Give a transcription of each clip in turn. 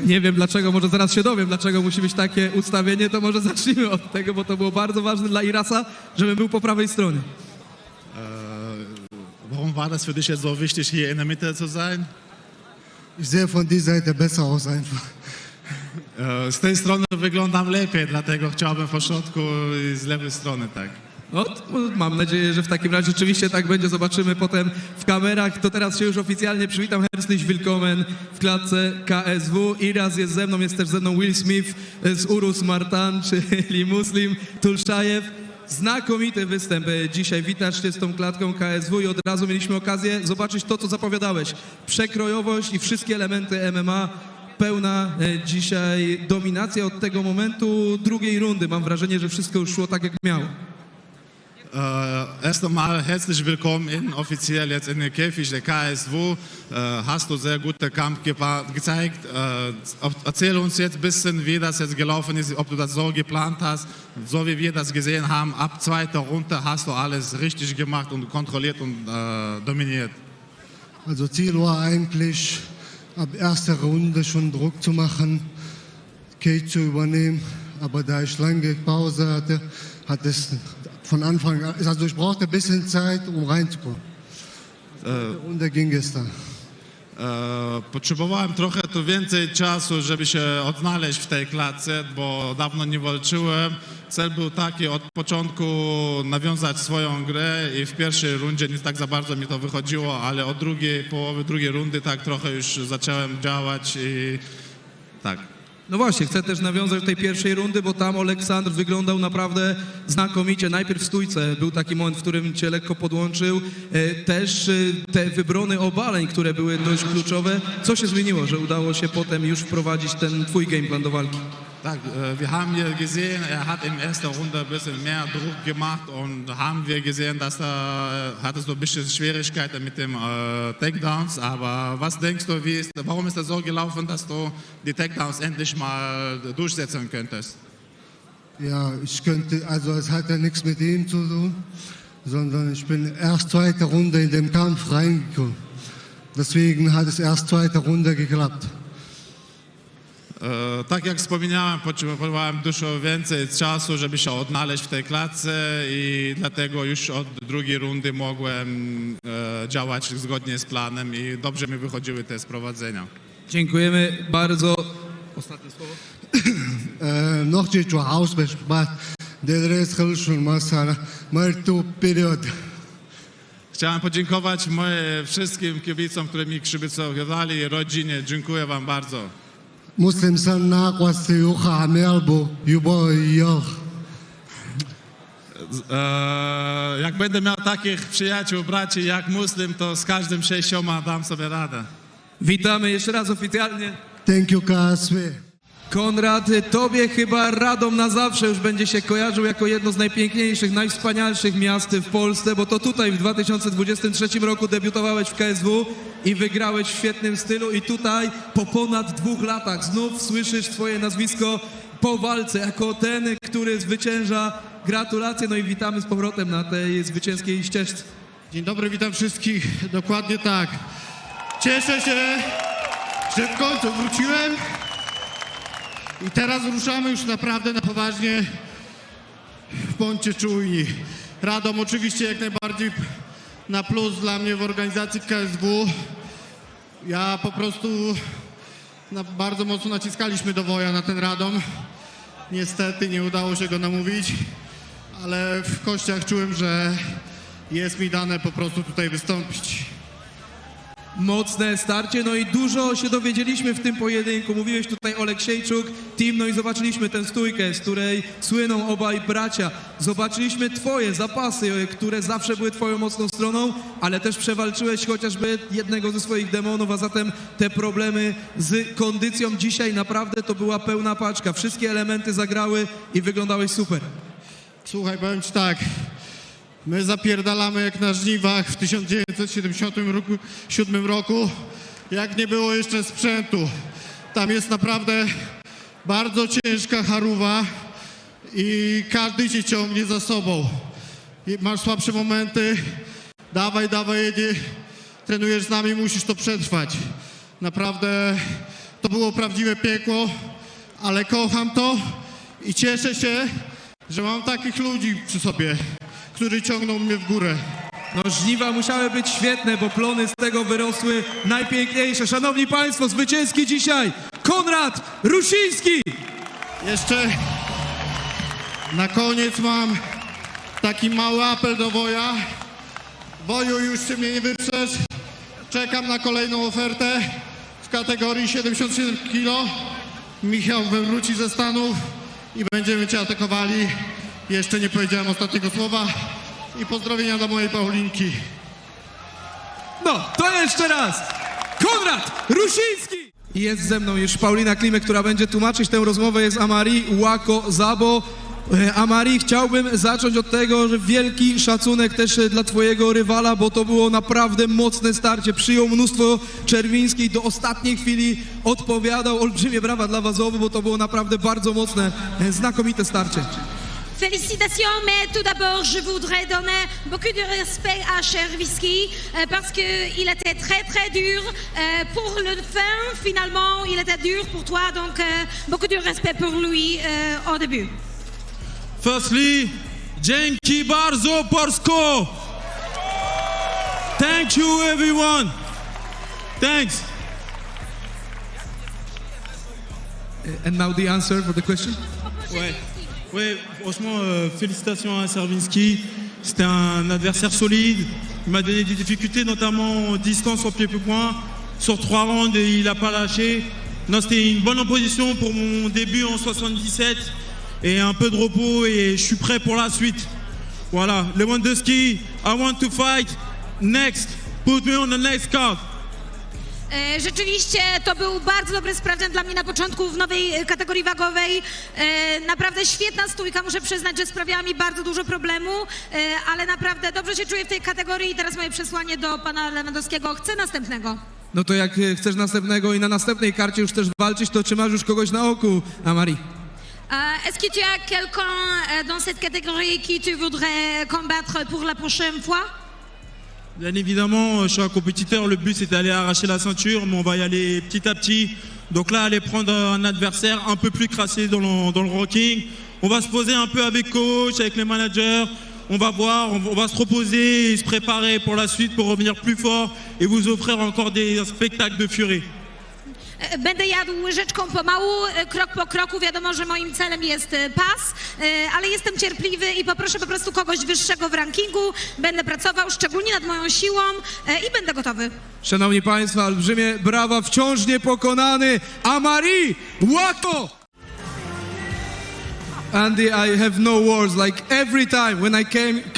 Nie wiem dlaczego, może zaraz się dowiem, dlaczego musi być takie ustawienie, to może zacznijmy od tego, bo to było bardzo ważne dla Irasa, żeby był po prawej stronie. Warum war das für dich jetzt so wichtig, hier in der Mitte zu sein? Ich sehe von dieser Seite besser aus einfach. Z tej strony wyglądam lepiej, dlatego chciałbym po środku i z lewej strony, tak. No, mam nadzieję, że w takim razie rzeczywiście tak będzie. Zobaczymy potem w kamerach. To teraz się już oficjalnie przywitam. Herzlich willkommen w klatce KSW. Iras jest ze mną, jest też ze mną Will Smith z Urus Martan, czyli Muslim Tulszajew. Znakomity występ dzisiaj. Witasz się z tą klatką KSW i od razu mieliśmy okazję zobaczyć to, co zapowiadałeś. Przekrojowość i wszystkie elementy MMA. Pełna dzisiaj dominacja od tego momentu drugiej rundy. Mam wrażenie, że wszystko już szło tak, jak miało. Erst einmal herzlich willkommen offiziell jetzt in den Käfig der KSW. Hast du sehr guten Kampf gezeigt. Erzähl uns jetzt ein bisschen, wie das jetzt gelaufen ist, ob du das so geplant hast. So wie wir das gesehen haben, ab zweiter Runde hast du alles richtig gemacht und kontrolliert und dominiert. Also Ziel war eigentlich, ab erster Runde schon Druck zu machen, Cage zu übernehmen. Aber da ich lange Pause hatte, hat es von Anfang an, also ich brauchte ein bisschen Zeit, um reinzukommen. Runde ging es dann. Potrzebowałem trochę tu więcej czasu, żeby się odnaleźć w tej klatce, bo dawno nie walczyłem. Cel był taki od początku nawiązać swoją grę i w pierwszej rundzie nie tak za bardzo mi to wychodziło, ale od połowy drugiej rundy tak trochę już zacząłem działać i tak. No właśnie, chcę też nawiązać do tej pierwszej rundy, bo tam Oleksandr wyglądał naprawdę znakomicie. Najpierw w stójce był taki moment, w którym cię lekko podłączył. Też te wybrony obaleń, które były dość kluczowe. Co się zmieniło, że udało się potem już wprowadzić ten twój gameplan do walki? Tak, wir haben hier gesehen, hat in erster Runde ein bisschen mehr Druck gemacht und haben wir gesehen, dass hattest du ein bisschen Schwierigkeiten mit dem Takedowns, aber was denkst du, warum ist das so gelaufen, dass du die Takedowns endlich mal durchsetzen könntest? Ja, also es hat ja nichts mit ihm zu tun, sondern ich bin erst zweite Runde in den Kampf reingekommen. Deswegen hat es erst zweite Runde geklappt. Tak jak wspomniałem, potrzebowałem dużo więcej czasu, żeby się odnaleźć w tej klatce i dlatego już od drugiej rundy mogłem działać zgodnie z planem i dobrze mi wychodziły te sprowadzenia. Dziękujemy bardzo. Ostatnie słowo. Nog steeds wel huisbest, maar de rest geloof masala, maar tu period. Chciałem podziękować wszystkim kibicom, którzy mi kibicowali i rodzinie. Dziękuję wam bardzo. Muslim san na kwasi ucha melbo yubo yoch. Jak będę miał takich przyjaciół, braci jak Muslim, to z każdym 6 dam sobie radę. Witamy jeszcze raz oficjalnie. Thank you, KSW. Konrad, tobie chyba Radom na zawsze już będzie się kojarzył jako jedno z najpiękniejszych, najwspanialszych miast w Polsce, bo to tutaj w 2023 roku debiutowałeś w KSW i wygrałeś w świetnym stylu i tutaj po ponad 2 latach znów słyszysz swoje nazwisko po walce jako ten, który zwycięża. Gratulacje, no i witamy z powrotem na tej zwycięskiej ścieżce. Dzień dobry, witam wszystkich. Dokładnie tak. Cieszę się, że w końcu wróciłem. I teraz ruszamy już naprawdę na poważnie. Bądźcie czujni. Radom oczywiście jak najbardziej na plus dla mnie w organizacji KSW. Ja po prostu bardzo mocno naciskaliśmy do Woja na ten Radom. Niestety nie udało się go namówić, ale w kościach czułem, że jest mi dane po prostu tutaj wystąpić. Mocne starcie, no i dużo się dowiedzieliśmy w tym pojedynku. Mówiłeś tutaj Oleksiejczuk, team, no i zobaczyliśmy tę stójkę, z której słyną obaj bracia. Zobaczyliśmy twoje zapasy, które zawsze były twoją mocną stroną, ale też przewalczyłeś chociażby jednego ze swoich demonów, a zatem te problemy z kondycją dzisiaj naprawdę to była pełna paczka. Wszystkie elementy zagrały i wyglądałeś super. Słuchaj, powiem ci tak. My zapierdalamy jak na żniwach w 1977 roku, jak nie było jeszcze sprzętu. Tam jest naprawdę bardzo ciężka charuwa i każdy cię ciągnie za sobą. I masz słabsze momenty, dawaj, jedzie, trenujesz z nami, musisz to przetrwać. Naprawdę to było prawdziwe piekło, ale kocham to i cieszę się, że mam takich ludzi przy sobie, którzy ciągną mnie w górę. No żniwa musiały być świetne, bo plony z tego wyrosły najpiękniejsze. Szanowni Państwo, zwycięski dzisiaj Konrad Rusiński! Jeszcze na koniec mam taki mały apel do Woja. Woju, już się mnie nie wyprzesz. Czekam na kolejną ofertę w kategorii 77 kg. Michał wróci ze Stanów i będziemy Cię atakowali. Jeszcze nie powiedziałem ostatniego słowa. I pozdrowienia dla mojej Paulinki. No, to jeszcze raz! Konrad Rusiński! I jest ze mną już Paulina Klimek, która będzie tłumaczyć tę rozmowę. Jest Amari Łako Zabo. Amari, chciałbym zacząć od tego, że wielki szacunek też dla twojego rywala, bo to było naprawdę mocne starcie. Przyjął mnóstwo Czerwińskiej, do ostatniej chwili odpowiadał. Olbrzymie brawa dla was obu, bo to było naprawdę bardzo mocne, znakomite starcie. Félicitations, mais tout d'abord, je voudrais donner beaucoup de respect à Chervisky parce qu'il était très très dur pour le fin. Finalement, il était dur pour toi, donc beaucoup de respect pour lui au début. Firstly, dzięki bardzo Polsko! Thank you everyone! Thanks! And now the answer for the question. Ouais, franchement, félicitations à Servinski. C'était un adversaire solide. Il m'a donné des difficultés, notamment en distance au pied-point. Sur 3 rounds, et il n'a pas lâché. Non, c'était une bonne opposition pour mon début en 77. Et un peu de repos, et je suis prêt pour la suite. Voilà, Lewandowski, I want to fight next. Put me on the next card. Rzeczywiście to był bardzo dobry sprawdzian dla mnie na początku w nowej kategorii wagowej. Naprawdę świetna stójka, muszę przyznać, że sprawiała mi bardzo dużo problemu, ale naprawdę dobrze się czuję w tej kategorii i teraz moje przesłanie do pana Lewandowskiego. Chcę następnego. No to jak chcesz następnego i na następnej karcie już też walczyć, to czy masz już kogoś na oku, Amari? Est-ce que tu as quelqu'un dans cette catégorie qui tu voudrais combattre pour la prochaine fois? Bien évidemment, je suis un compétiteur, le but c'est d'aller arracher la ceinture, mais on va y aller petit à petit. Donc là, aller prendre un adversaire un peu plus crassé dans le ranking. On va se poser un peu avec coach, avec les managers. On va voir, on va se reposer et se préparer pour la suite pour revenir plus fort et vous offrir encore des spectacles de furie. Będę jadł łyżeczką pomału, krok po kroku. Wiadomo, że moim celem jest pas, ale jestem cierpliwy i poproszę po prostu kogoś wyższego w rankingu. Będę pracował szczególnie nad moją siłą i będę gotowy. Szanowni Państwo, olbrzymie brawa, wciąż niepokonany Amari Łako! Andy, I have no words. Like every time when I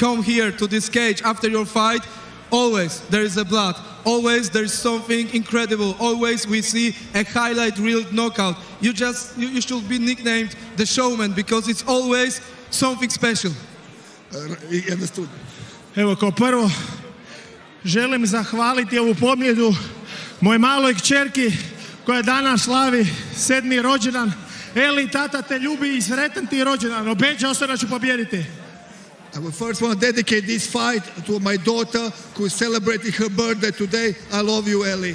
come here to this cage after your fight, always there is a blood. Always there's something incredible. Always we see a highlight reel knockout. You should be nicknamed the showman because it's always something special. Evo, kao prvo, želim zahvaliti ovu pobjedu moje maloj kćerki koja danas slavi 7. rođendan. Eli, tata te ljubi i sretan ti rođendan. Obećao sam da ću pobijediti. I would first want to dedicate this fight to my daughter who is celebrating her birthday today. I love you, Ellie.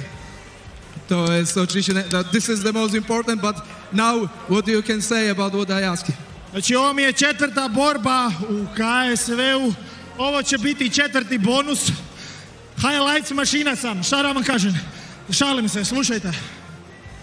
To jest oczywiście, this is the most important, but now what you can say about what I asked you? Znači, ovo mi je 4. borba u KSV-u. Ovo će biti 4. bonus. Highlights mašina sam, šta da vam kažem? Šalim se, slušajte.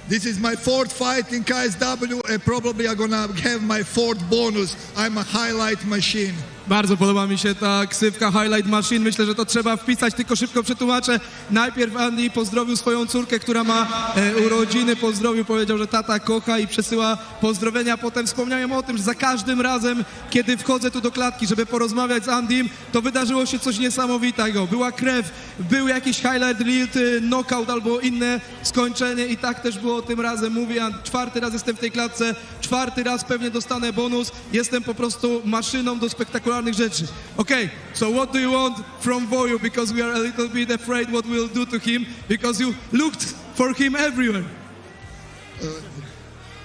This is my 4th fight in KSW and probably I'm gonna have my 4th bonus. I'm a highlight machine. Bardzo podoba mi się ta ksywka Highlight Machine. Myślę, że to trzeba wpisać, tylko szybko przetłumaczę. Najpierw Andy pozdrowił swoją córkę, która ma urodziny. Pozdrowił, powiedział, że tata kocha i przesyła pozdrowienia. Potem wspomniałem o tym, że za każdym razem, kiedy wchodzę tu do klatki, żeby porozmawiać z Andym, to wydarzyło się coś niesamowitego. Była krew, był jakiś highlight reel, knockout albo inne skończenie i tak też było tym razem. Mówię, 4. raz jestem w tej klatce, 4. raz pewnie dostanę bonus. Jestem po prostu maszyną do spektakularnych rzeczy. Okay, so what do you want from Voju? Because we are a little bit afraid what we'll do to him, because you looked for him everywhere.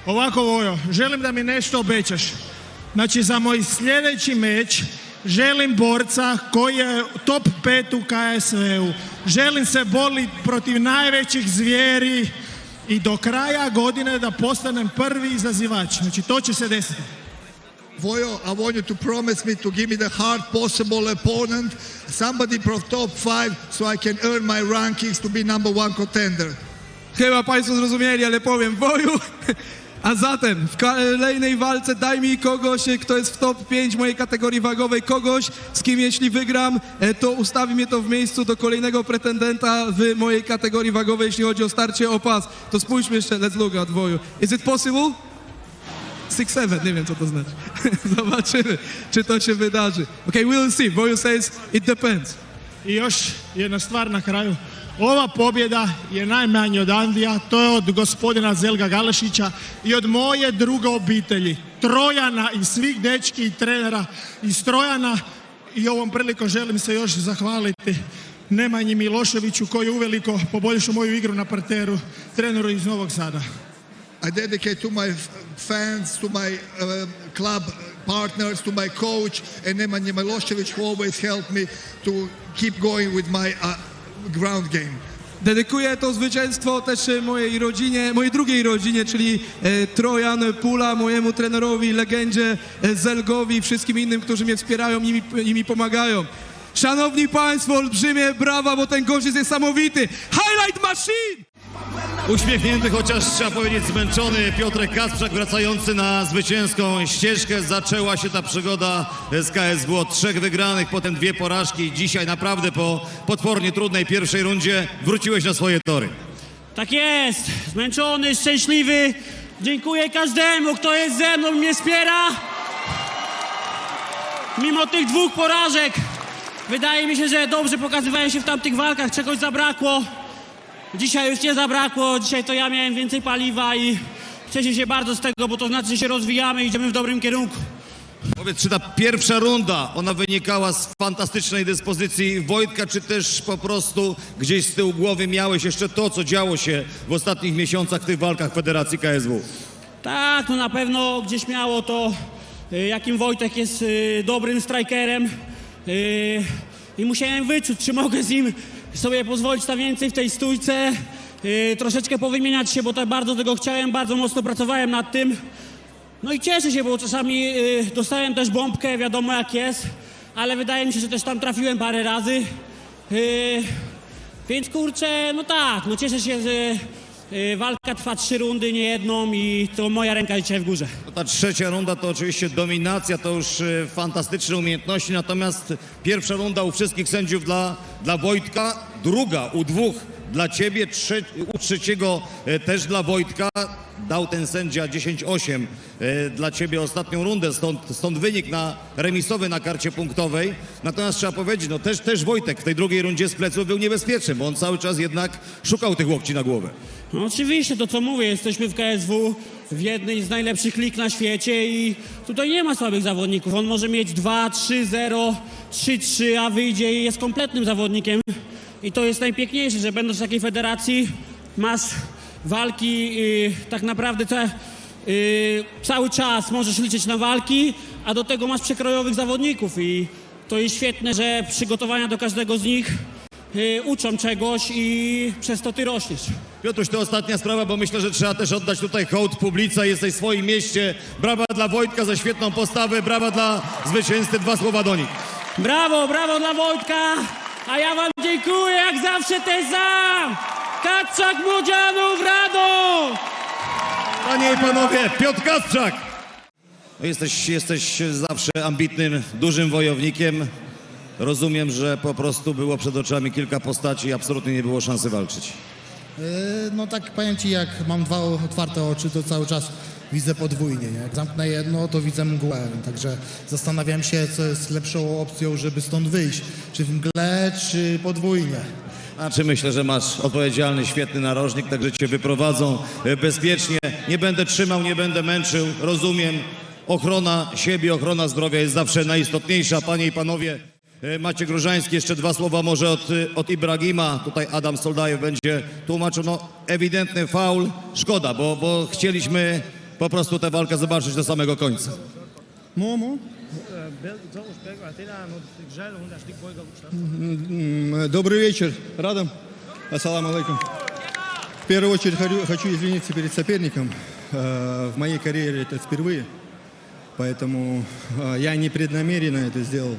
Ovako, Vojo, želim da mi nešto obećaš. Znači, za moj sljedeći meč želim borca koji je top 5 u KSV-u. Želim se boriti protiv najvećih zvijeri i do kraja godine da postanem prvi izazivač. Znači, to će se desiti. Vojo, I want you to promise me to give me the hard possible opponent, somebody from top 5, so I can earn my rankings to be number 1 contender. Chyba Państwo zrozumieli, ale powiem Woju. A zatem w kolejnej walce daj mi kogoś, kto jest w top 5 mojej kategorii wagowej, kogoś, z kim jeśli wygram, to ustawi mnie to w miejscu do kolejnego pretendenta w mojej kategorii wagowej, jeśli chodzi o starcie o pas. To spójrzmy jeszcze, let's look at Woju. Is it possible? 6-7, nie wiem co to znaczy. Zobaczymy, czy to się wydarzy. Okay, we'll see. Woju says it depends. I još jedna stvar na kraju. Ova pobjeda je najmanje od Andija, to je od gospodina Zelga Galešića i od moje druge obitelji, Trojana i svih dečki i trenera iz Trojana. I ovom prilikom želim se još zahvaliti Nemanji Miloševiću koji je uveliko poboljšao moju igru na parteru, treneru iz Novog Sada. I dedicate to my fans, to my club partners, to my coach, and Nemanja Milošević, who always helped me to keep going with my ground game. Dedykuję to zwycięstwo też mojej rodzinie, mojej drugiej rodzinie, czyli Trojan Pula, mojemu trenerowi, legendzie Zelgowi, wszystkim innym, którzy mnie wspierają i mi pomagają. Szanowni Państwo, olbrzymie brawa, bo ten gość jest niesamowity. Highlight Machine! Uśmiechnięty, chociaż trzeba powiedzieć zmęczony Piotrek Kasprzak, wracający na zwycięską ścieżkę. Zaczęła się ta przygoda z KSW od 3 wygranych, potem 2 porażki. Dzisiaj naprawdę po potwornie trudnej pierwszej rundzie wróciłeś na swoje tory. Tak jest, zmęczony, szczęśliwy. Dziękuję każdemu, kto jest ze mną, mnie wspiera. Mimo tych 2 porażek, wydaje mi się, że dobrze pokazywałem się w tamtych walkach, czegoś zabrakło. Dzisiaj już nie zabrakło, dzisiaj to ja miałem więcej paliwa i cieszę się bardzo z tego, bo to znaczy, że się rozwijamy i idziemy w dobrym kierunku. Powiedz, czy ta pierwsza runda, ona wynikała z fantastycznej dyspozycji Wojtka, czy też po prostu gdzieś z tyłu głowy miałeś jeszcze to, co działo się w ostatnich miesiącach w tych walkach Federacji KSW? Tak, no na pewno gdzieś miało to, jakim Wojtek jest dobrym strikerem i musiałem wyczuć, czy mogę z nim sobie pozwolić na więcej w tej stójce, troszeczkę powymieniać się, bo tak bardzo tego chciałem, bardzo mocno pracowałem nad tym. No i cieszę się, bo czasami dostałem też bombkę, wiadomo jak jest, ale wydaje mi się, że też tam trafiłem parę razy. Więc kurczę, no tak, no cieszę się, że walka trwa 3 rundy, nie jedną i to moja ręka dzisiaj w górze. No ta trzecia runda to oczywiście dominacja, to już fantastyczne umiejętności, natomiast pierwsza runda u wszystkich sędziów dla Wojtka, druga u 2 dla ciebie, u trzeciego też dla Wojtka. Dał ten sędzia 10-8 dla ciebie ostatnią rundę, stąd wynik remisowy na karcie punktowej. Natomiast trzeba powiedzieć, no też Wojtek w tej drugiej rundzie z pleców był niebezpieczny, bo on cały czas jednak szukał tych łokci na głowę. No oczywiście, to co mówię, jesteśmy w KSW w jednej z najlepszych lig na świecie i tutaj nie ma słabych zawodników. On może mieć 2-3-0, 3-3, a wyjdzie i jest kompletnym zawodnikiem. I to jest najpiękniejsze, że będąc w takiej federacji masz walki tak naprawdę cały czas możesz liczyć na walki, a do tego masz przekrojowych zawodników i to jest świetne, że przygotowania do każdego z nich uczą czegoś i przez to ty rośniesz. Piotruś, to ostatnia sprawa, bo myślę, że trzeba też oddać tutaj hołd publice. Jesteś w swoim mieście. Brawa dla Wojtka za świetną postawę, brawa dla zwycięzcy. 2 słowa do nich. Brawo, brawo dla Wojtka, a ja wam dziękuję jak zawsze też sam. Kasprzak Młodzianów, Radom! Panie i panowie, Piotr Kasprzak! Jesteś zawsze ambitnym, dużym wojownikiem. Rozumiem, że po prostu było przed oczami kilka postaci i absolutnie nie było szansy walczyć. No tak powiem ci, jak mam 2 otwarte oczy, to cały czas widzę podwójnie. Nie? Jak zamknę jedno, to widzę mgłę. Także zastanawiam się, co jest lepszą opcją, żeby stąd wyjść. Czy w mgle, czy podwójnie. Czy myślę, że masz odpowiedzialny, świetny narożnik, także cię wyprowadzą bezpiecznie. Nie będę trzymał, nie będę męczył. Rozumiem, ochrona siebie, ochrona zdrowia jest zawsze najistotniejsza. Panie i panowie, Maciek Różański, jeszcze 2 słowa może od Ibrahima. Tutaj Adam Soldajew będzie tłumaczył. No, ewidentny faul. Szkoda, bo chcieliśmy po prostu tę walkę zobaczyć do samego końca. Добрый вечер, Радом. Ассаламу алейкум. В первую очередь хочу извиниться перед соперником. В моей карьере это впервые, поэтому я непреднамеренно это сделал.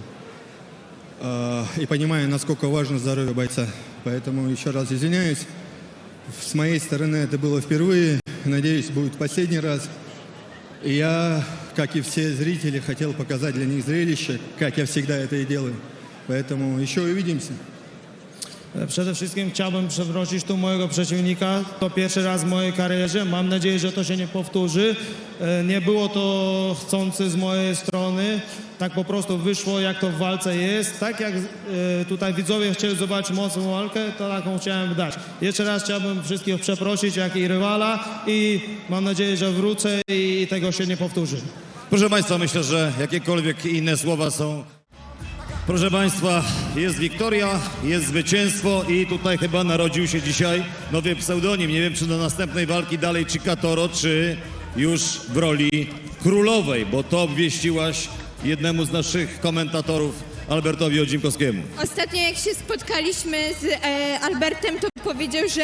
И понимаю, насколько важно здоровье бойца. Поэтому еще раз извиняюсь. С моей стороны это было впервые. Надеюсь, будет последний раз. И я, как и все зрители, хотел показать для них зрелище, как я всегда это и делаю. Поэтому еще увидимся. Przede wszystkim chciałbym przeprosić tu mojego przeciwnika. To pierwszy raz w mojej karierze. Mam nadzieję, że to się nie powtórzy. Nie było to chcące z mojej strony. Tak po prostu wyszło, jak to w walce jest. Tak jak tutaj widzowie chcieli zobaczyć mocną walkę, to taką chciałem dać. Jeszcze raz chciałbym wszystkich przeprosić, jak i rywala. I mam nadzieję, że wrócę i tego się nie powtórzy. Proszę Państwa, myślę, że jakiekolwiek inne słowa są... Proszę Państwa, jest wiktoria, jest zwycięstwo i tutaj chyba narodził się dzisiaj nowy pseudonim. Nie wiem, czy do następnej walki dalej Chikatoro, czy już w roli królowej, bo to obwieściłaś jednemu z naszych komentatorów, Albertowi Odzimkowskiemu. Ostatnio jak się spotkaliśmy z Albertem, to powiedział, że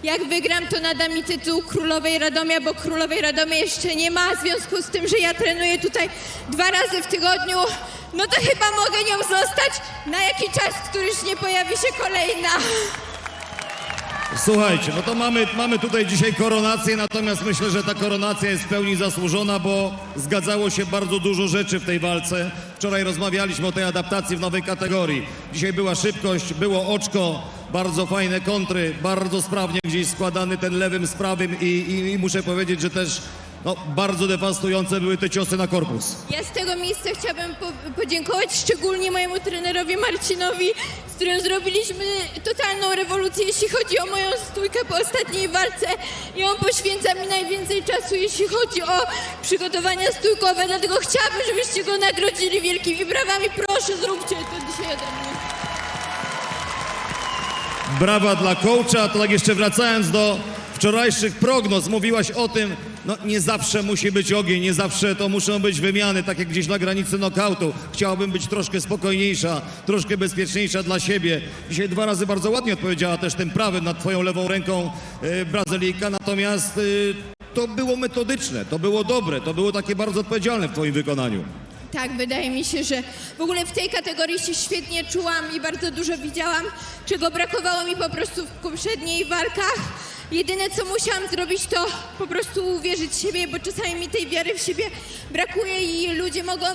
jak wygram, to nada mi tytuł Królowej Radomia, bo Królowej Radomia jeszcze nie ma. W związku z tym, że ja trenuję tutaj 2 razy w tygodniu, no to chyba mogę nią zostać na jakiś czas, któryś nie pojawi się kolejna. Słuchajcie, no to mamy tutaj dzisiaj koronację, natomiast myślę, że ta koronacja jest w pełni zasłużona, bo zgadzało się bardzo dużo rzeczy w tej walce. Wczoraj rozmawialiśmy o tej adaptacji w nowej kategorii. Dzisiaj była szybkość, było oczko, bardzo fajne kontry, bardzo sprawnie gdzieś składany ten lewym z prawym i muszę powiedzieć, że też no, bardzo dewastujące były te ciosy na korpus. Ja z tego miejsca chciałabym podziękować szczególnie mojemu trenerowi Marcinowi, z którym zrobiliśmy totalną rewolucję, jeśli chodzi o moją stójkę po ostatniej walce i on poświęca mi najwięcej czasu, jeśli chodzi o przygotowania stójkowe, dlatego chciałabym, żebyście go nagrodzili wielkimi brawami. Proszę, zróbcie to dzisiaj ode mnie. Brawa dla coacha, to tak jeszcze wracając do wczorajszych prognoz, mówiłaś o tym, no nie zawsze musi być ogień, nie zawsze to muszą być wymiany, tak jak gdzieś na granicy knockoutu. Chciałabym być troszkę spokojniejsza, troszkę bezpieczniejsza dla siebie. Dzisiaj 2 razy bardzo ładnie odpowiedziała też tym prawym nad twoją lewą ręką Brazylijka, natomiast to było metodyczne, to było dobre, to było takie bardzo odpowiedzialne w twoim wykonaniu. Tak, wydaje mi się, że w ogóle w tej kategorii się świetnie czułam i bardzo dużo widziałam, czego brakowało mi po prostu w poprzednich walkach. Jedyne, co musiałam zrobić, to po prostu uwierzyć w siebie, bo czasami mi tej wiary w siebie brakuje i ludzie mogą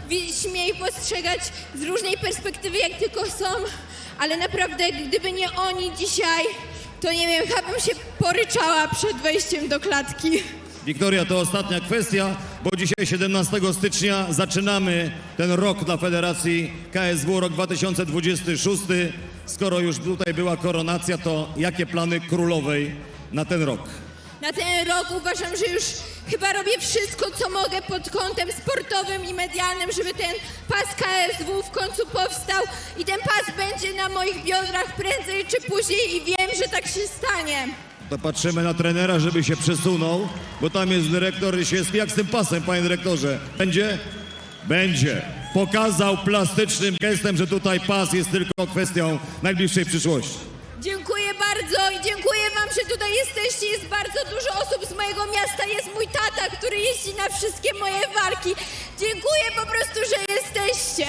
widzieć mnie i postrzegać z różnej perspektywy, jak tylko są, ale naprawdę, gdyby nie oni dzisiaj, to nie wiem, chyba bym się poryczała przed wejściem do klatki. Wiktoria, to ostatnia kwestia, bo dzisiaj 17 stycznia zaczynamy ten rok dla Federacji KSW, rok 2026. Skoro już tutaj była koronacja, to jakie plany królowej na ten rok? Na ten rok uważam, że już chyba robię wszystko, co mogę pod kątem sportowym i medialnym, żeby ten pas KSW w końcu powstał i ten pas będzie na moich biodrach prędzej czy później i wiem, że tak się stanie. To patrzymy na trenera, żeby się przesunął, bo tam jest dyrektor Rysiewski. Jak z tym pasem, panie dyrektorze? Będzie? Będzie. Pokazał plastycznym gestem, że tutaj pas jest tylko kwestią najbliższej przyszłości. Dziękuję bardzo i dziękuję wam, że tutaj jesteście. Jest bardzo dużo osób z mojego miasta. Jest mój tata, który jeździ na wszystkie moje walki. Dziękuję po prostu, że jesteście.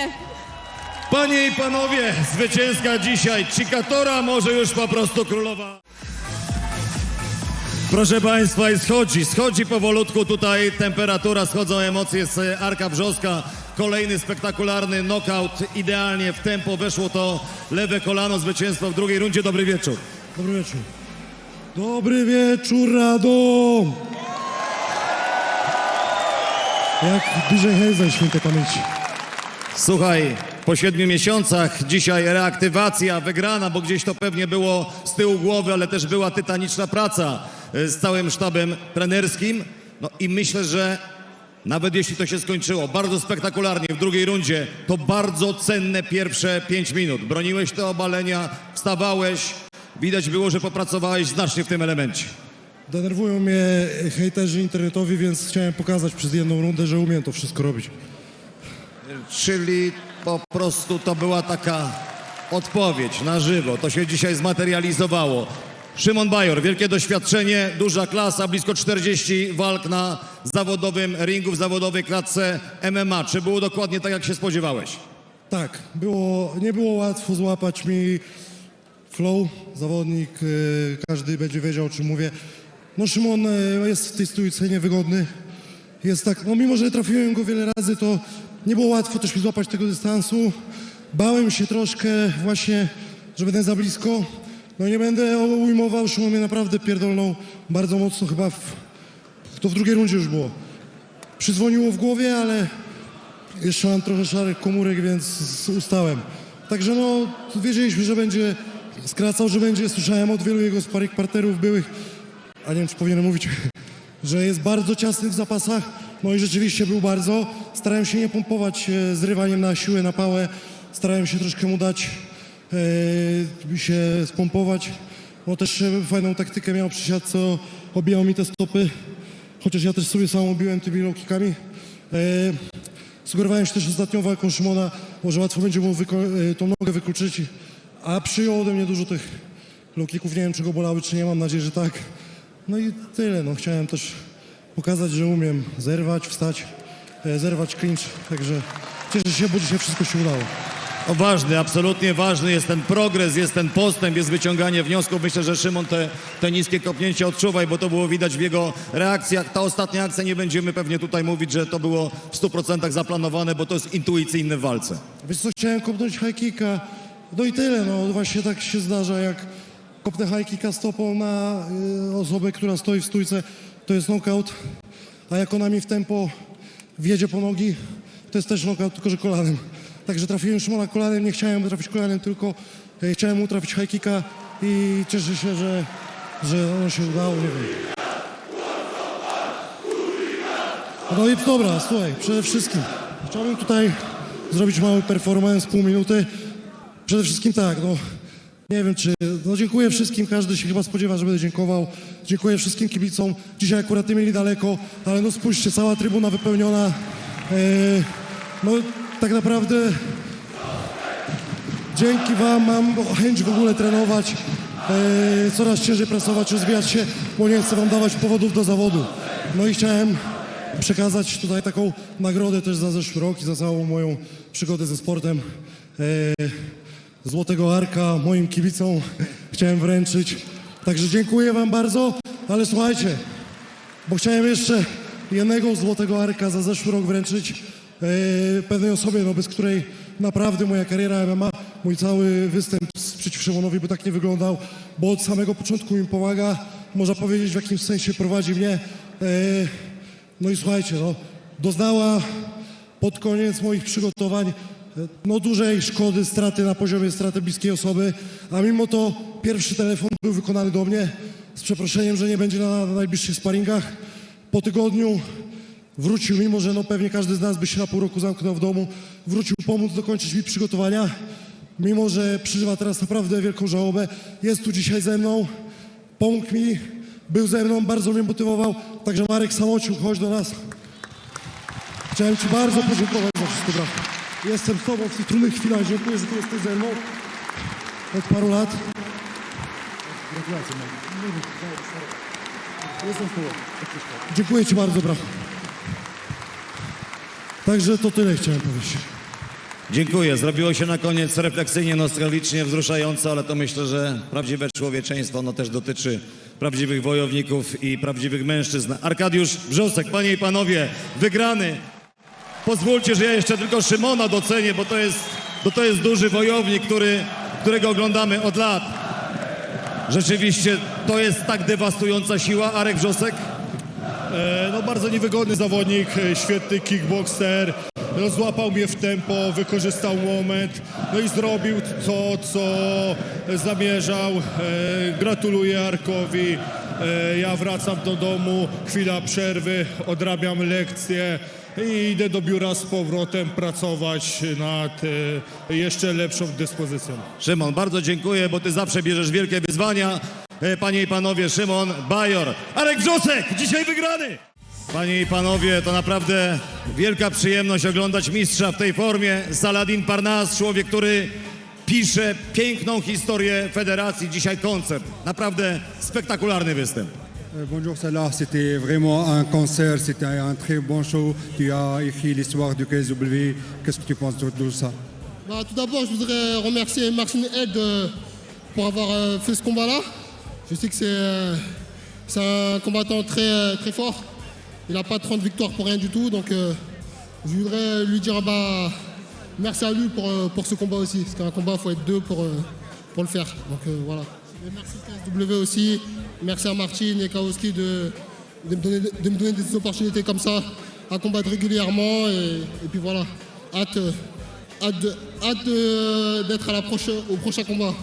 Panie i panowie, zwycięska dzisiaj Chikatora, może już po prostu królowa. Proszę Państwa, i schodzi powolutku tutaj temperatura, schodzą emocje z Arka Wrzoska. Kolejny spektakularny knockout, idealnie w tempo weszło to lewe kolano, zwycięstwo w drugiej rundzie. Dobry wieczór. Dobry wieczór. Dobry wieczór, Radom! Jak DJ Hejza świętej pamięci. Słuchaj, po 7 miesiącach dzisiaj reaktywacja, wygrana, bo gdzieś to pewnie było z tyłu głowy, ale też była tytaniczna praca z całym sztabem trenerskim. No i myślę, że nawet jeśli to się skończyło bardzo spektakularnie w drugiej rundzie, to bardzo cenne pierwsze 5 minut. Broniłeś te obalenia, wstawałeś, widać było, że popracowałeś znacznie w tym elemencie. Denerwują mnie hejterzy internetowi, więc chciałem pokazać przez jedną rundę, że umiem to wszystko robić. Czyli po prostu to była taka odpowiedź na żywo, to się dzisiaj zmaterializowało. Szymon Bajor, wielkie doświadczenie, duża klasa, blisko 40 walk na zawodowym ringu, w zawodowej klatce MMA. Czy było dokładnie tak, jak się spodziewałeś? Tak, nie było łatwo złapać mi flow, zawodnik, każdy będzie wiedział, o czym mówię. No Szymon jest w tej stójce niewygodny, jest tak, no mimo, że trafiłem go wiele razy, to nie było łatwo też mi złapać tego dystansu. Bałem się troszkę właśnie, że będę za blisko. No nie będę ujmował, Szymon mnie naprawdę pierdolnął bardzo mocno, chyba to w drugiej rundzie już było. Przydzwoniło w głowie, ale jeszcze mam trochę szarych komórek, więc ustałem. Także no, wiedzieliśmy, że będzie skracał, że będzie, słyszałem od wielu jego sparring partnerów byłych, a nie wiem, czy powinienem mówić, że jest bardzo ciasny w zapasach. No i rzeczywiście był bardzo. Starałem się nie pompować zrywaniem na siłę, na pałę. Starałem się troszkę mu dać się spompować. No też fajną taktykę miał przy siatce, obijał mi te stopy. Chociaż ja też sobie sam obiłem tymi low kickami. Sugerowałem się też ostatnią walką Szymona, może łatwo będzie mu tą nogę wykluczyć, a przyjął ode mnie dużo tych low kicków. Nie wiem, czy go bolały, czy nie, mam nadzieję, że tak. No i tyle, no chciałem też pokazać, że umiem zerwać, wstać, zerwać clinch, także cieszę się, bo dzisiaj wszystko się udało. O, ważny, absolutnie ważny jest ten progres, jest ten postęp, jest wyciąganie wniosków. Myślę, że Szymon te niskie kopnięcie odczuwaj, bo to było widać w jego reakcjach. Ta ostatnia akcja, nie będziemy pewnie tutaj mówić, że to było w 100% zaplanowane, bo to jest intuicyjne w walce. Wiesz co, chciałem kopnąć high kicka, no i tyle, no właśnie tak się zdarza, jak kopnę high kicka stopą na osobę, która stoi w stójce, to jest knockout, a jak ona mi w tempo wjedzie po nogi, to jest też knockout, tylko że kolanem. Także trafiłem Szymona kolanem, nie chciałem trafić kolanem, tylko chciałem mu trafić high kicka i cieszę się, że ono się udało, nie wiem. No i dobra, słuchaj, przede wszystkim chciałbym tutaj zrobić mały performance, pół minuty. Przede wszystkim tak, no nie wiem czy, no dziękuję wszystkim, każdy się chyba spodziewa, że będę dziękował. Dziękuję wszystkim kibicom, dzisiaj akurat nie mieli daleko, ale no spójrzcie, cała trybuna wypełniona. No tak naprawdę dzięki wam mam chęć w ogóle trenować, coraz ciężej pracować, rozwijać się, bo nie chcę wam dawać powodów do zawodu. No i chciałem przekazać tutaj taką nagrodę też za zeszły rok i za całą moją przygodę ze sportem. Złotego Arka moim kibicom chciałem wręczyć. Także dziękuję wam bardzo, ale słuchajcie, bo chciałem jeszcze jednego Złotego Arka za zeszły rok wręczyć pewnej osobie, no bez której naprawdę moja kariera MMA, mój cały występ przeciw Szymonowi by tak nie wyglądał, bo od samego początku mi pomaga, można powiedzieć w jakimś sensie prowadzi mnie. No i słuchajcie, no, doznała pod koniec moich przygotowań no dużej szkody, straty na poziomie straty bliskiej osoby, a mimo to pierwszy telefon był wykonany do mnie z przeproszeniem, że nie będzie na najbliższych sparingach. Po tygodniu wrócił, mimo że no pewnie każdy z nas by się na pół roku zamknął w domu, wrócił pomóc dokończyć mi przygotowania, mimo że przeżywa teraz naprawdę wielką żałobę. Jest tu dzisiaj ze mną, pomógł mi, był ze mną, bardzo mnie motywował, także Marek Samociuk, chodź do nas. Chciałem ci bardzo podziękować za wszystko, brat. Jestem z tobą w tych trudnych chwilach, dziękuję, że tu jesteś ze mną od paru lat. Gratulacje, Marek. Jestem z tobą. Dziękuję ci bardzo, brat. Także to tyle chciałem powiedzieć. Dziękuję. Zrobiło się na koniec refleksyjnie, nostalgicznie, wzruszająco, ale to myślę, że prawdziwe człowieczeństwo ono też dotyczy prawdziwych wojowników i prawdziwych mężczyzn. Arkadiusz Wrzosek, panie i panowie, wygrany. Pozwólcie, że ja jeszcze tylko Szymona docenię, bo to jest duży wojownik, którego oglądamy od lat. Rzeczywiście to jest tak dewastująca siła. Arek Wrzosek? No bardzo niewygodny zawodnik, świetny kickboxer, złapał mnie w tempo, wykorzystał moment, no i zrobił to, co zamierzał. Gratuluję Arkowi, ja wracam do domu, chwila przerwy, odrabiam lekcje i idę do biura z powrotem pracować nad jeszcze lepszą dyspozycją. Szymon, bardzo dziękuję, bo ty zawsze bierzesz wielkie wyzwania. Panie i panowie, Szymon Bajor, Arek Wrzosek, dzisiaj wygrany! Panie i panowie, to naprawdę wielka przyjemność oglądać mistrza w tej formie. Saladin Parnas, człowiek, który pisze piękną historię federacji, dzisiaj koncert. Naprawdę spektakularny występ. Bonjour Salah, c'était vraiment un concert, c'était un très bon show. Tu as écrit l'histoire du KSW. Qu'est-ce que tu penses de tout ça? Bah, tout d'abord, je voudrais remercier Martin Held pour avoir fait ce combat-là. Je sais que c'est un combattant très, très fort. Il n'a pas 30 victoires pour rien du tout. Donc, je voudrais lui dire merci à lui pour ce combat aussi. Parce qu'un combat, il faut être deux pour le faire. Donc, voilà. Et merci KSW aussi. Merci à Martin et Kawski de me donner des opportunités comme ça à combattre régulièrement. Et puis voilà, hâte d'être au prochain combat.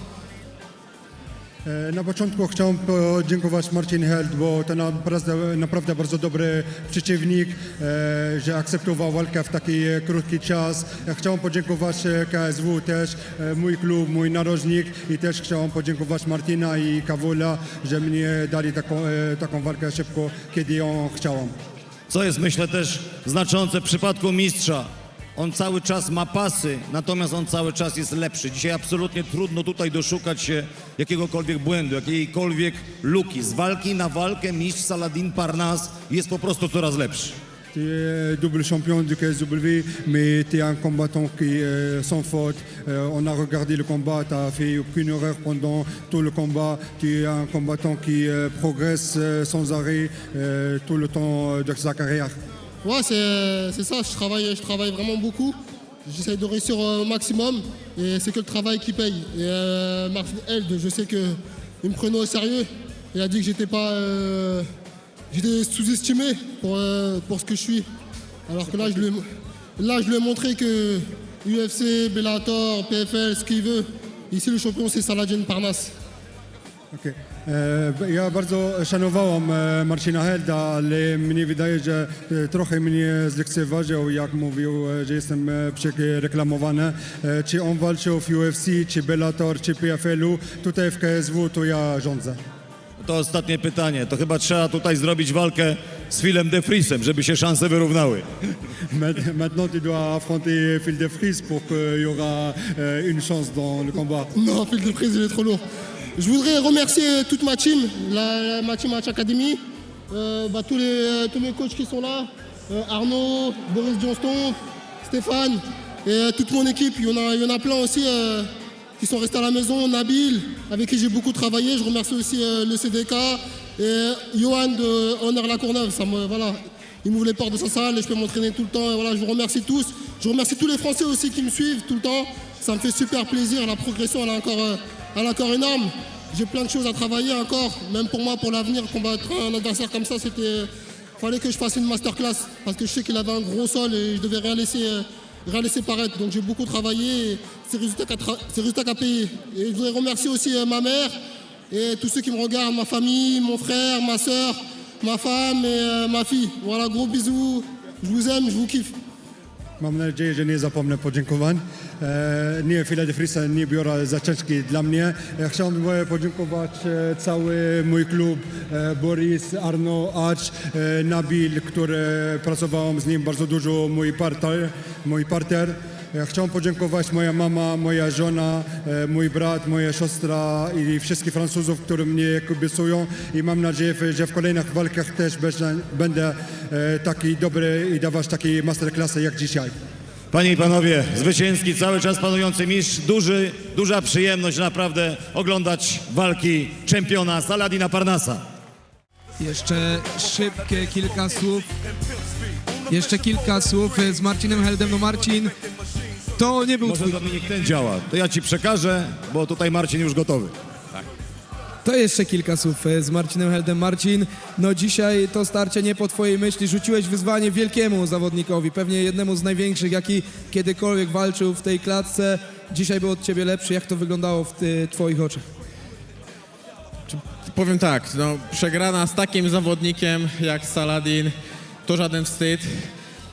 Na początku chciałem podziękować Martin Held, bo to naprawdę bardzo dobry przeciwnik, że akceptował walkę w taki krótki czas. Ja chciałem podziękować KSW też, mój klub, mój narożnik i też chciałem podziękować Martina i Kawola, że mnie dali taką walkę szybko, kiedy ją chciałem. Co jest, myślę, też znaczące w przypadku mistrza. On cały czas ma pasy, natomiast on cały czas jest lepszy. Dzisiaj absolutnie trudno tutaj doszukać się jakiegokolwiek błędu, jakiejkolwiek luki. Z walki na walkę mistrz Saladin Parnasse jest po prostu coraz lepszy. Tu es double champion du KSW, mais tu es un combattant qui sans faute. On a regardé le combat, tu n'as fait aucune erreur pendant tout le combat. Tu es un combattant qui progresse sans arrêt tout le temps de sa carrière. Ouais, c'est ça, je travaille vraiment beaucoup. J'essaie de réussir au maximum et c'est que le travail qui paye. Et Martin Held, je sais qu'il me prenait au sérieux. Il a dit que j'étais sous-estimé pour ce que je suis. Alors que là, je lui ai montré que UFC, Bellator, PFL, ce qu'il veut. Ici, le champion, c'est Saladin Parnasse. Okay. Ja bardzo szanowałem Marcina Helda, ale mnie wydaje, że trochę mnie zlekceważył, jak mówił, że jestem przereklamowany. Czy on walczył w UFC, czy Bellator, czy PFL-u, tutaj w KSW to ja rządzę. To ostatnie pytanie. To chyba trzeba tutaj zrobić walkę z Philem de Vriesem, żeby się szanse wyrównały. Maintenant, tu dois affronter Phil de Vries pour qu'il y aura une chance dans le combat. Non, Phil de Vries, il est trop lourd. Je voudrais remercier toute ma team, ma team Match Academy, tous mes coachs qui sont là, Arnaud, Boris Johnston, Stéphane et toute mon équipe. Il y en a plein aussi qui sont restés à la maison, Nabil, avec qui j'ai beaucoup travaillé. Je remercie aussi le CDK et Johan de Honor La Courneuve. Voilà, il m'ouvre les portes de sa salle et je peux m'entraîner tout le temps. Et voilà, je vous remercie tous. Je remercie tous les Français aussi qui me suivent tout le temps. Ça me fait super plaisir. La progression, elle est encore énorme. J'ai plein de choses à travailler encore. Même pour moi, pour l'avenir, combattre un adversaire comme ça, fallait que je fasse une masterclass. Parce que je sais qu'il avait un gros sol et je devais rien laisser paraître. Donc j'ai beaucoup travaillé et c'est résultat qu'à payer. Et je voudrais remercier aussi ma mère et tous ceux qui me regardent, ma famille, mon frère, ma soeur, ma femme et ma fille. Voilà, gros bisous. Je vous aime, je vous kiffe. Mam nadzieję, że nie zapomnę podziękowań. Nie Phila de Vriesa nie biorę za ciężki dla mnie. Chciałbym podziękować cały mój klub, Boris, Arno, Acz, Nabil, który pracowałem z nim bardzo dużo, mój partner. Chciałem podziękować moja mama, moja żona, mój brat, moja siostra i wszystkich Francuzów, którzy mnie kibicują i mam nadzieję, że w kolejnych walkach też będę taki dobry i dawać takie masterclassy jak dzisiaj. Panie i panowie, zwycięski, cały czas panujący mistrz, duża przyjemność naprawdę oglądać walki czempiona Saladina Parnassa. Jeszcze szybkie kilka słów. Jeszcze kilka słów z Marcinem Heldem. No Marcin, to nie był Może twój... Dominik ten działa. To ja ci przekażę, bo tutaj Marcin już gotowy. To jeszcze kilka słów z Marcinem Heldem. Marcin, no dzisiaj to starcie nie po twojej myśli. Rzuciłeś wyzwanie wielkiemu zawodnikowi, pewnie jednemu z największych, jaki kiedykolwiek walczył w tej klatce. Dzisiaj był od ciebie lepszy. Jak to wyglądało w twoich oczach? Powiem tak, no, przegrana z takim zawodnikiem jak Saladin to żaden wstyd,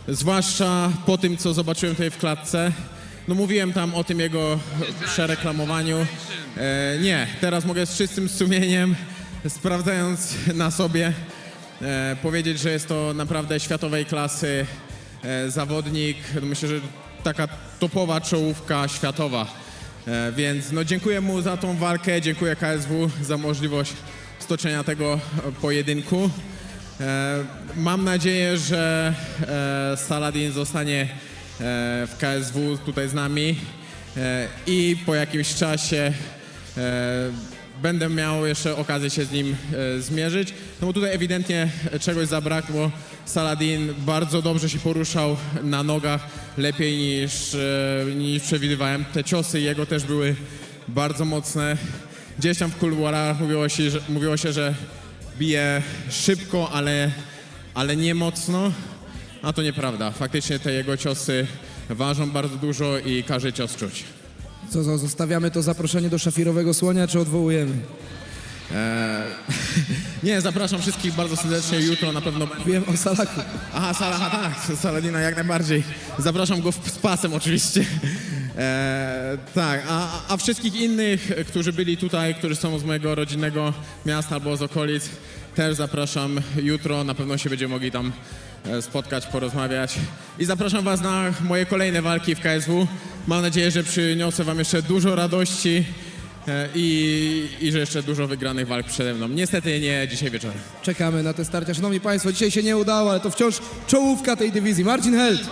zwłaszcza po tym, co zobaczyłem tutaj w klatce. No mówiłem tam o tym jego przereklamowaniu. Nie, teraz mogę z czystym sumieniem, sprawdzając na sobie, powiedzieć, że jest to naprawdę światowej klasy zawodnik. Myślę, że taka topowa czołówka światowa. Więc no, dziękuję mu za tą walkę, dziękuję KSW za możliwość stoczenia tego pojedynku. Mam nadzieję, że Saladin zostanie w KSW tutaj z nami i po jakimś czasie będę miał jeszcze okazję się z nim zmierzyć. No bo tutaj ewidentnie czegoś zabrakło. Saladin bardzo dobrze się poruszał na nogach, lepiej niż przewidywałem. Te ciosy jego też były bardzo mocne. Gdzieś tam w kuluarach mówiło się, że bije szybko, ale nie mocno. A to nieprawda. Faktycznie te jego ciosy ważą bardzo dużo i każdy cios czuć. Co, zostawiamy to zaproszenie do szafirowego słonia, czy odwołujemy? Nie, zapraszam wszystkich bardzo serdecznie. Jutro na pewno... Wiem o Salaku. Aha, tak, Saladina jak najbardziej. Zapraszam go z pasem oczywiście. Tak, a wszystkich innych, którzy byli tutaj, którzy są z mojego rodzinnego miasta albo z okolic, też zapraszam jutro. Na pewno się będziemy mogli tam spotkać, porozmawiać. I zapraszam was na moje kolejne walki w KSW. Mam nadzieję, że przyniosę wam jeszcze dużo radości i że jeszcze dużo wygranych walk przede mną. Niestety nie dzisiaj wieczorem. Czekamy na te starcia. Szanowni Państwo, dzisiaj się nie udało, ale to wciąż czołówka tej dywizji. Marcin Held.